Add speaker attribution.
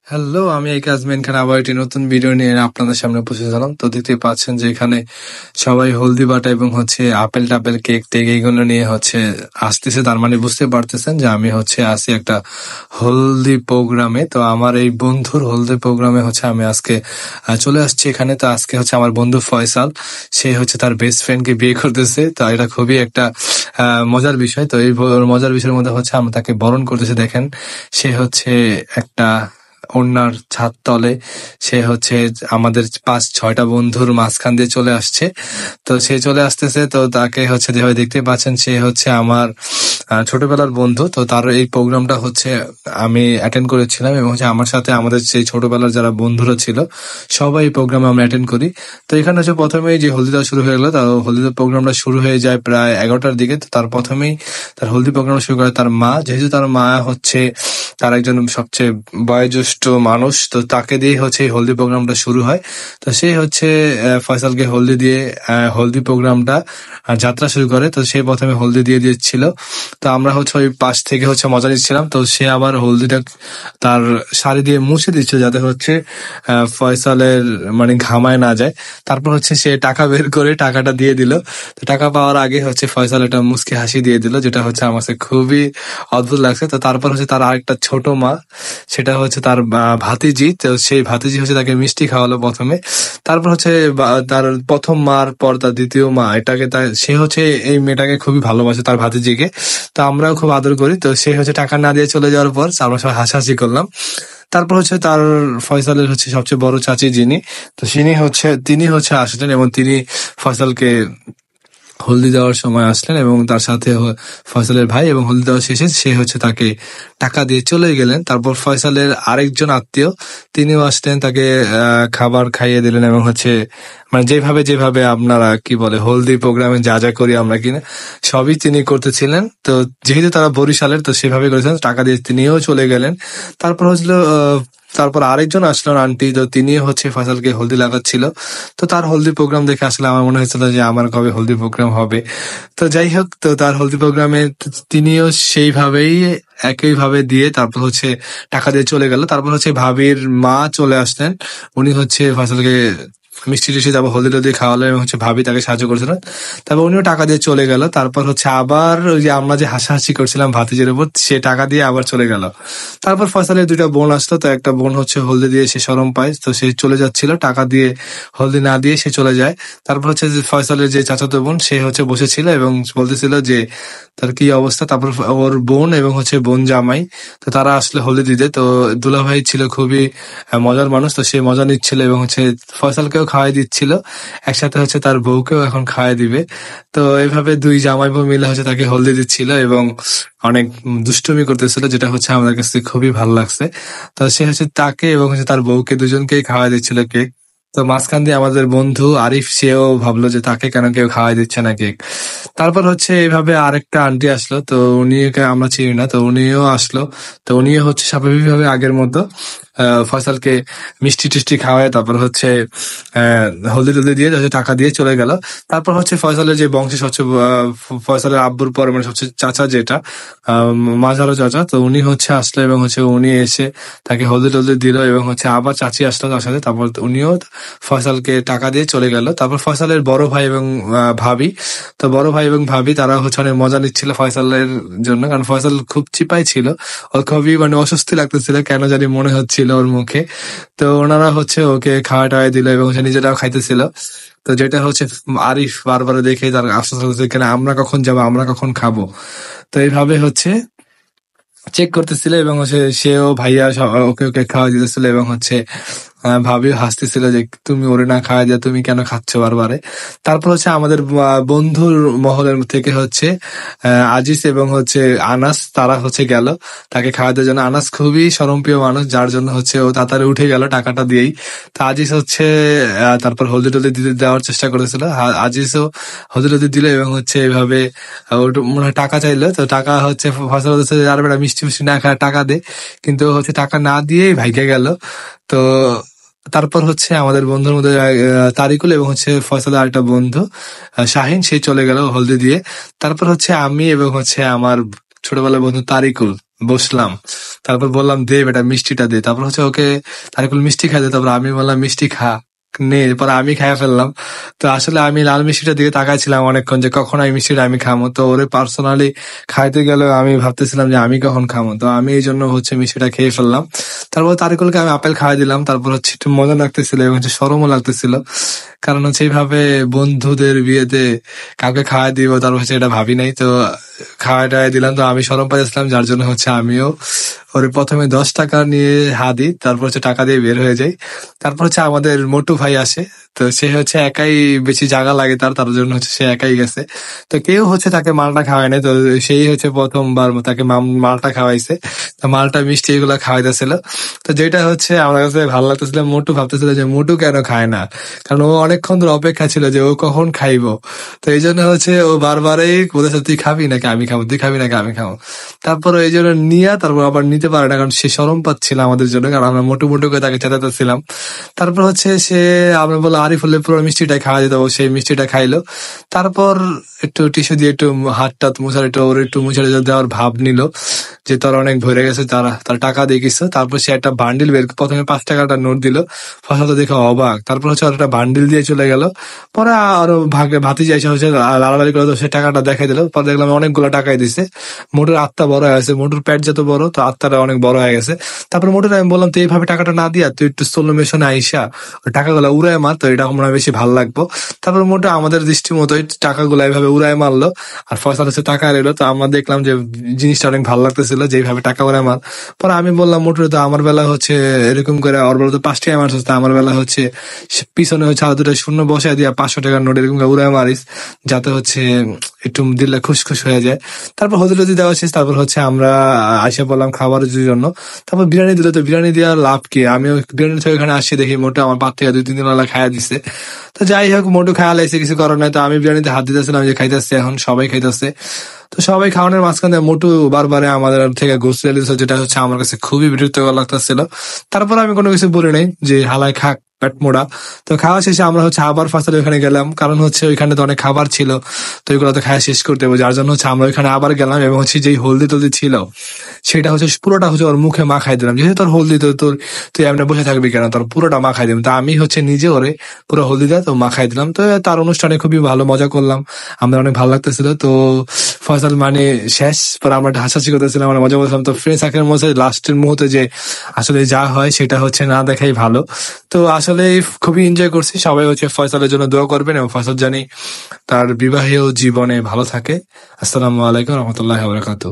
Speaker 1: Hello, আমি এই কাজমেন খান আবার একটি নতুন ভিডিও নিয়ে আপনাদের সামনে উপস্থিত হলাম। তো দেখতে পাচ্ছেন যে এখানে সবাই হলদি বাটা এবং আপেল টাপেল কেক টেক এইগুলো নিয়ে আসতেছে। তার মানে বুঝতে পারতেছেন যে আমি আছি একটা হলদি প্রোগ্রামে। তো আমার এই বন্ধুর হলদি প্রোগ্রামে আমি আজকে চলে আসছি এখানে। তো আজকে আমার বন্ধু ফয়সাল, সে তার বেস্ট ফ্রেন্ডকে বিয়ে করতেছে। তো এটা খুবই একটা মজার বিষয়। তো এই মজার বিষয়ের মধ্যে আমরা তাকে বরণ করতেছি। দেখেন, সে একটা ওনার ছাদ তলে সে আমাদের ৫-৬টা বন্ধুর মাঝখান দিয়ে চলে আসছে। তো সে চলে আসতেছে, তো তাকে যেভাবে দেখতে পাচ্ছেন, সে আমার ছোটবেলার বন্ধু। তো তার এই প্রোগ্রামটা আমি অ্যাটেন্ড করেছিলাম এবং আমার সাথে আমাদের সেই ছোটবেলার যারা বন্ধুরা ছিল সবাই এই প্রোগ্রামে আমরা অ্যাটেন্ড করি। তো এখানে প্রথমেই যে হলদি দেওয়া শুরু হয়ে গেলো, তার হলদি দেওয়ার প্রোগ্রামটা শুরু হয়ে যায় প্রায় ১১টার দিকে। তো তার প্রথমেই তার হলদি প্রোগ্রাম শুরু করে তার মা। যেহেতু তার মা তার একজন সবচেয়ে বয়োজ্যেষ্ঠ মানুষ, তো তাকে দিয়ে এই হলদি প্রোগ্রামটা শুরু হয়। তো সে ফয়সালকে হলদি দিয়ে হলদি প্রোগ্রামটা যাত্রা শুরু করে। তো সে প্রথমে হলদি দিয়ে দিচ্ছিল। তো আমরা ওই পাশ থেকে মজা নিচ্ছিলাম। তো সে আবার হলদিটা তার শাড়ি দিয়ে মুছে দিচ্ছে যাতে ফয়সালের মানে ঘামায় না যায়। তারপর সে টাকা বের করে টাকাটা দিয়ে দিল। তো টাকা পাওয়ার আগে ফয়সাল একটা মুচকি হাসি দিয়ে দিল, যেটা আমার কাছে খুবই অদ্ভুত লাগছে। তো তারপর তার আরেকটা ছোট মা, সেটা তার ভাতিজি। তো সেই ভাতিজি তাকে মিষ্টি খাওয়ালো প্রথমে। তারপর তার প্রথম মার পর তার দ্বিতীয় মা, সে এই মেয়েটাকে খুবই ভালোবাসে, তার ভাতিজিকে। তো আমরাও খুব আদর করি। তো সে টাকা না দিয়ে চলে যাওয়ার পর আমরা সবাই হাসাহাসি করলাম। তারপর তার ফয়সালের সবচেয়ে বড় চাচি যিনি, তো তিনি আসলেন এবং তিনি ফয়সালকে হলদি দেওয়ার সময় আসলেন এবং তার সাথে ফয়সালের ভাই, এবং হলদি দেওয়া শেষে সে তাকে টাকা দিয়ে চলে গেলেন। তারপর ফয়সালের আরেকজন আত্মীয়, তিনিও আসলেন, তাকে খাবার খাইয়ে দিলেন এবং মানে যেভাবে আপনারা কি বলে হলদি প্রোগ্রামে যা যা করি আমরা কিনা, সবই তিনি করতেছিলেন। তো যেহেতু তারা বরিশালের, তো সেভাবে করেছেন, টাকা দিয়ে তিনিও চলে গেলেন। তারপর আরেকজন আসলেন আন্টি, তো তিনি ফয়সালকে হলদি লাগাচ্ছিল। তো তার হলদি প্রোগ্রাম দেখে আসলে আমার মনে হয়েছিল যে আমার কবে হলদি প্রোগ্রাম হবে। তো যাই হোক, তো তার হলদি প্রোগ্রামে তিনিও সেইভাবেই একইভাবে দিয়ে তারপর টাকা দিয়ে চলে গেল। তারপর ভাবির মা চলে আসলেন। উনি ফয়সালকে মিষ্টি টিষ্টি তারপর হলদি টলদি খাওয়ালো এবং ভাবি তাকে সাহায্য করছিলেন। তারপর উনিও টাকা দিয়ে চলে গেল। তারপর আবার ওই যে আমরা যে হাসাহাসি করছিলাম ভাতিজির উপর, সে টাকা দিয়ে আবার চলে গেল। তারপর ফয়সালের 2টা বোন আসলো। তো একটা বোন হলদি দিয়ে সে শরম পায়, তো সে চলে যাচ্ছিল, টাকা দিয়ে হলদি না দিয়ে সে চলে যায়। তারপর যে ফয়সালের যে চাচাতো বোন, সে বসেছিল এবং বলতেছিল যে তার কি অবস্থা। তারপর ওর বোন এবং বোন জামাই, তো তারা আসলে হলদি দিতে। তো দুলাভাই ছিল খুবই মজার মানুষ, তো সে মজা নিচ্ছিল এবং ফয়সালকেও খাওয়াই দিচ্ছিল, একসাথে তার বউকেও এখন খাওয়াই দিবে। তো এইভাবে 2 জামাই বউ মিলে তাকে হলদি দিচ্ছিল এবং অনেক দুষ্টুমি করতেছিল, যেটা আমাদের কাছে খুবই ভালো লাগছে। তো সে তাকে এবং তার বউকে দুজনকেই খাওয়াই দিচ্ছিল কেক। তো মাঝখান দিয়ে আমাদের বন্ধু আরিফ, সেও ভাবলো যে তাকে কেন কেউ খাওয়াই দিচ্ছে না কেক। তারপর এইভাবে আরেকটা আন্টি আসলো, তো উনিকে আমরা চিনি না, তো উনিও আসলো। তো উনিও স্বাভাবিকভাবে আগের মতো ফয়সালকে মিষ্টি টিষ্টি খাওয়ায়, তারপর হলদি টলদি দিয়ে টাকা দিয়ে চলে গেল। তারপর ফয়সালের যে বংশে ফয়সালের আব্বুর পর মানে সবচেয়ে চাচা, যেটা মাঝারো চাচা, তো উনি আসলো এবং উনি এসে তাকে হলদি টলদি দিল এবং আবার চাচি আসলো তার সাথে। তারপর উনিও ফয়সালকে টাকা দিয়ে চলে গেল। তারপর ফয়সালের বড় ভাই এবং ভাবি, তো বড় ভাই এবং ভাবি তারা অনেক মজা নিচ্ছিল ফয়সালের জন্য, কারণ ফয়সাল খুব চিপাই ছিল, ওর খুবই মানে অস্বস্তি লাগতেছিল কেন জানি মনে হচ্ছিল ওর মুখে। তো ওনারা ওকে খাওয়া টাওয়াই দিল এবং সে নিজেরাও খাইতেছিল। তো যেটা আরিফ বারবার দেখে তার আফসোস হচ্ছে, কেন আমরা কখন যাবো, আমরা কখন খাবো। তো এইভাবে চেক করতেছিল এবং সেও ভাইয়া ওকে ওকে খাওয়া দিতেছিল এবং ভাবিও হাসতেছিল যে তুমি ওরে না খাওয়া দিয়া তুমি কেন খাচ্ছ বারবারে। তারপর আমাদের বন্ধুর মহলের থেকে আজিজ এবং আনাস, তারা গেল তাকে খাওয়াতে জন্য। আনাস খুবই শরমপ্রিয় মানুষ, যার জন্য ও তাড়াতাড়ি উঠে গেল টাকাটা দিয়েই। তো আজিজ তারপর হলদি টলদি দিতে দেওয়ার চেষ্টা করেছিল। আজিজও হলদি টলদি দিল এবং এইভাবে মনে হয় টাকা চাইলো। তো টাকা ফসল হচ্ছে আর বেটা মিষ্টি মিষ্টি না খায় টাকা দে, কিন্তু টাকা না দিয়েই ভাইগে গেল। তো তারপর আমাদের বন্ধুর মধ্যে তারিকুল এবং ফয়সালের আরেকটা বন্ধু শাহিন, সে চলে গেল হলদি দিয়ে। তারপর আমি এবং আমার ছোটবেলার বন্ধু তারিকুল, বসলাম, তারপর বললাম দে বেটা মিষ্টিটা দে, তারপর হচ্ছে ওকে তারিকুল মিষ্টি খাই দে, তারপর আমি বললাম মিষ্টি খা নে, পরে আমি খাইয়া ফেললাম। তো আসলে আমি লাল মিষ্টিটার দিকে তাকাইছিলাম অনেকক্ষণ যে কখন এই মিষ্টিটা আমি খামো, তো ওরে পার্সোনালি খাইতে গেলে আমি ভাবতেছিলাম যে আমি কখন খামো, তো আমি এই জন্য হচ্ছে মিষ্টিটা খেয়ে ফেললাম। তারপর তারিকুলকে আমি আপেল খাওয়াই দিলাম, তারপর হচ্ছে একটু মজা লাগতেছিল এবং হচ্ছে শরমও লাগতেছিল, কারণ হচ্ছে এইভাবে বন্ধুদের বিয়েতে কাউকে খাওয়াই দিব তারপর হচ্ছে এটা ভাবি নাই, তো খাওয়াই টাওয়াই দিলাম, তো আমি শরম পাইছিলাম, যার জন্য হচ্ছে আমিও ওরে প্রথমে 10 টাকা নিয়ে দিই, তারপর হচ্ছে টাকা দিয়ে বের হয়ে যাই। তারপর হচ্ছে আমাদের মোটু ভাই আসে, তো সে হচ্ছে একাই, বেশি জায়গা লাগে তার জন্য হচ্ছে সে একাই গেছে, তো কেউ হচ্ছে তাকে মালটা খাওয়ায় নাই, তো সেই হচ্ছে প্রথমবার তাকে মালটা খাওয়াইছে, তো মালটা মিষ্টি এগুলা খাওয়াইতেছিল। তো যেটা হচ্ছে আমার কাছে ভালো লাগতেছিল, মোটু ভাবতেছিল যে মোটু কেন খায় না, কারণ ও অনেকক্ষণ ধরে অপেক্ষা ছিল যে ও কখন খাইবো, তো এই জন্য হচ্ছে ও বারবারই বলেছে তুই খাবি নাকি আমি খাবো, তুই খাবি নাকি আমি খাবো। তারপর এই জন্য নিয়ে তারপর আবার নিতে পারে না, কারণ সে শরম পাচ্ছিল আমাদের জন্য, কারণ আমরা মোটু মোটু করে তাকে চেতাতেছিলাম। তারপর হচ্ছে সে, আমরা বললো আরিফুলের পুরো মিষ্টিটা খাওয়া যেত, ও সেই মিষ্টিটা খাইলো। তারপর একটু টিস্যু দিয়ে একটু হাত টাত মুছার, একটু মুছার দেওয়ার ভাব নিল যে তোর অনেক ভরে গেছে, তার টাকা দিয়ে কিছু। তারপর সে একটা বান্ডিল বের, প্রথমে 5 টাকাটা নোট দিল, ফসল দেখে অবাক, তারপর হচ্ছে আর একটা বান্ডিল দিয়ে চলে গেল। পরে আরো ভাতি যাইছে হচ্ছে লাড়ালাড়ি করে, তো সে টাকাটা দেখাই দিল, পরে দেখলাম অনেকগুলো টাকাই দিছে। মোটুর আত্মা বড় হয়ে গেছে, মোটুর পেট যত বড় তো আত্মাটা অনেক বড় হয়ে গেছে। তারপর মোটুর আমি বললাম তুই এইভাবে টাকাটা না দিয়া তুই একটু স্লো মোশনে আইসা ওই টাকাগুলো উড়ায় মার, তো এটা মনে হয় বেশি ভালো লাগবো। তারপর মোটু আমাদের দৃষ্টি মতো টাকাগুলো এইভাবে উড়ায় মারলো, আর ফয়সাল হচ্ছে টাকা এলো, তো আমরা দেখলাম যে জিনিসটা অনেক ভালো লাগতেছিল যে এইভাবে টাকা উড়ায় মার। পরে আমি বললাম মোটুরে তো আমার বেলা হচ্ছে এরকম করে, ওর বেলা তো 5 টাকা মারছিস, আমার বেলা হচ্ছে পিছনে হচ্ছে আর 2টা শূন্য বসায় দিয়া 500 টাকার নোট এরকম করে উড়ায় মারিস, যাতে হচ্ছে একটু দিলে খুশখুশ হয়ে যায়। তারপর হোটেলে দেওয়া শেষ, তারপর হচ্ছে আমরা আইসা বললাম খাবারের জন্য, তারপর বিরিয়ানি দিল, তো বিরিয়ানি দেওয়ার লাভ কি, আমি বিরিয়ানি থেকে এখানে আসছি দেখি মোটে আমার 5 থেকে 2-3 দিন বেলা খাইয়া দিচ্ছে। তো যাই হোক মোটু খাওয়া লাইছে, কিছু করার নাই, তো আমি বিরিয়ানিতে হাত দিতেছিলাম যে খাইতেছে, এখন সবাই খাইতেছে। তো সবাই খাওয়ানোর মাঝখানে মোটু বারবারে আমাদের থেকে গোসল দিচ্ছে, যেটা হচ্ছে আমার কাছে খুবই বিরক্তিকর লাগতেছিল। তারপর আমি কোনো কিছু বলি নাই, যে হালাই খাক পেট মোড়া। তো খাওয়া শেষে আমরা হচ্ছে আবার ফাঁসালে ওখানে গেলাম, কারণ হচ্ছে ওইখানে তো অনেক খাবার ছিল, তো ওইগুলো তো খাওয়া শেষ করতে হবে, যার জন্য হচ্ছে আমরা ওইখানে আবার গেলাম, এবং হচ্ছে যেই হলদি টলদি ছিল সেটা হচ্ছে পুরোটা হচ্ছে ওর মুখে মাখাই দিলাম, যেহেতু তোর হলদি, তো তুই এমনি বসে থাকবি কেন, তোর পুরোটা মাখাই দিলাম। তো আমি হচ্ছে নিজে ওরে পুরো হলদি দেয় তো মাখাই দিলাম। তো তার অনুষ্ঠানে খুবই ভালো মজা করলাম, আমাদের অনেক ভালো লাগতেছিল। তো ফয়সাল মানে শেষ, পরে আমরা হাসাহাসি করতেছিলাম, আমরা মজা করছিলাম। তো ফ্রেন্ড সার্কেলের মধ্যে লাস্টের মুহূর্তে যে আসলে যা হয় সেটা হচ্ছে না দেখাই ভালো। তো আসলে খুবই এনজয় করছি, সবাই হচ্ছে ফয়সালের জন্য দোয়া করবেন, এবং ফয়সাল জানি তার বিবাহীয় জীবনে ভালো থাকে। আসসালামু আলাইকুম রহমতুল্লাহ বারাকাতুহু।